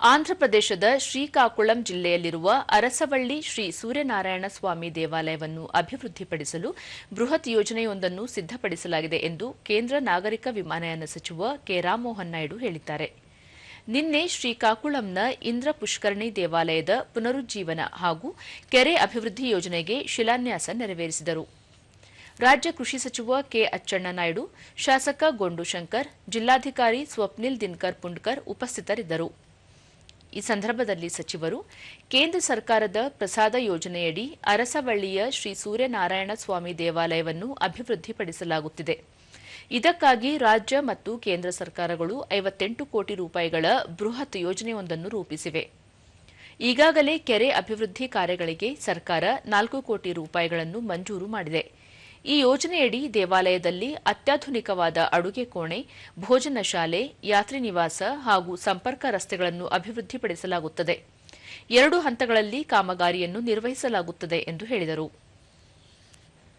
ಆಂಧ್ರಪ್ರದೇಶದ ಶ್ರೀಕಾಕುಳಂ ಜಿಲ್ಲೆಯಲ್ಲಿರುವ ಅರಸವಳ್ಳಿ ಶ್ರೀ ಸೂರ್ಯನಾರಾಯಣ ಸ್ವಾಮಿ ದೇವಾಲಯವನ್ನು ಅಭಿವೃದ್ಧಿಪಡಿಸಲು ಬೃಹತ್ ಯೋಜನೆಯೊಂದನ್ನು ಸಿದ್ದಪಡಿಸಲಾಗಿದೆ ಎಂದು ಕೇಂದ್ರ ನಾಗರಿಕ ವಿಮಾನಯಾನ ಸಚಿವ ಕೆ ರಾಮಮೋಹನ್ ನಾಯ್ಡು ಹೇಳಿದ್ದಾರೆ. ನಿನ್ನೆ ಶ್ರೀಕಾಕುಳಂನ ಇಂದ್ರ ಪುಷ್ಕರಣಿ ದೇವಾಲಯದ ಪುನರುಜ್ಜೀವನ ಹಾಗೂ ಕೆರೆ ಅಭಿವೃದ್ಧಿ ಯೋಜನೆಗೆ ಶಿಲಾನ್ಯಾಸ ನೆರವೇರಿಸಿದರು. ರಾಜ್ಯ ಕೃಷಿ ಸಚಿವ ಕೆ ಅಚ್ಚಣ್ಣನಾಯ್ಡು, ಶಾಸಕ ಗೊಂಡು ಶಂಕರ್, ಜಿಲ್ಲಾಧಿಕಾರಿ ಸ್ವಪ್ನಿಲ್ ದಿನಕರ್ ಪುಂಡ್ಕರ್ ಉಪಸ್ಥಿತರಿದ್ದರು. ಈ ಸಂದರ್ಭದಲ್ಲಿ ಸಚಿವರು, ಕೇಂದ್ರ ಸರ್ಕಾರದ ಪ್ರಸಾದ ಯೋಜನೆಯಡಿ ಅರಸವಳ್ಳಿಯ ಶ್ರೀ ಸೂರ್ಯನಾರಾಯಣ ಸ್ವಾಮಿ ದೇವಾಲಯವನ್ನು ಅಭಿವೃದ್ಧಿಪಡಿಸಲಾಗುತ್ತಿದೆ. ಇದಕ್ಕಾಗಿ ರಾಜ್ಯ ಮತ್ತು ಕೇಂದ್ರ ಸರ್ಕಾರಗಳು 58 ಕೋಟಿ ರೂಪಾಯಿಗಳ ಬೃಹತ್ ಯೋಜನೆಯೊಂದನ್ನು ರೂಪಿಸಿವೆ. ಈಗಾಗಲೇ ಕೆರೆ ಅಭಿವೃದ್ಧಿ ಕಾರ್ಯಗಳಿಗೆ ಸರ್ಕಾರ 4 ಕೋಟಿ ರೂಪಾಯಿಗಳನ್ನು ಮಂಜೂರು ಮಾಡಿದೆ. ಈ ಯೋಜನೆಯಡಿ ದೇವಾಲಯದಲ್ಲಿ ಅತ್ಯಾಧುನಿಕವಾದ ಅಡುಗೆ ಕೋಣೆ, ಭೋಜನ ಶಾಲೆ, ಯಾತ್ರಿ ನಿವಾಸ ಹಾಗೂ ಸಂಪರ್ಕ ರಸ್ತೆಗಳನ್ನು ಅಭಿವೃದ್ಧಿಪಡಿಸಲಾಗುತ್ತದೆ. 2 ಹಂತಗಳಲ್ಲಿ ಕಾಮಗಾರಿಯನ್ನು ನಿರ್ವಹಿಸಲಾಗುತ್ತದೆ ಎಂದು ಹೇಳಿದರು.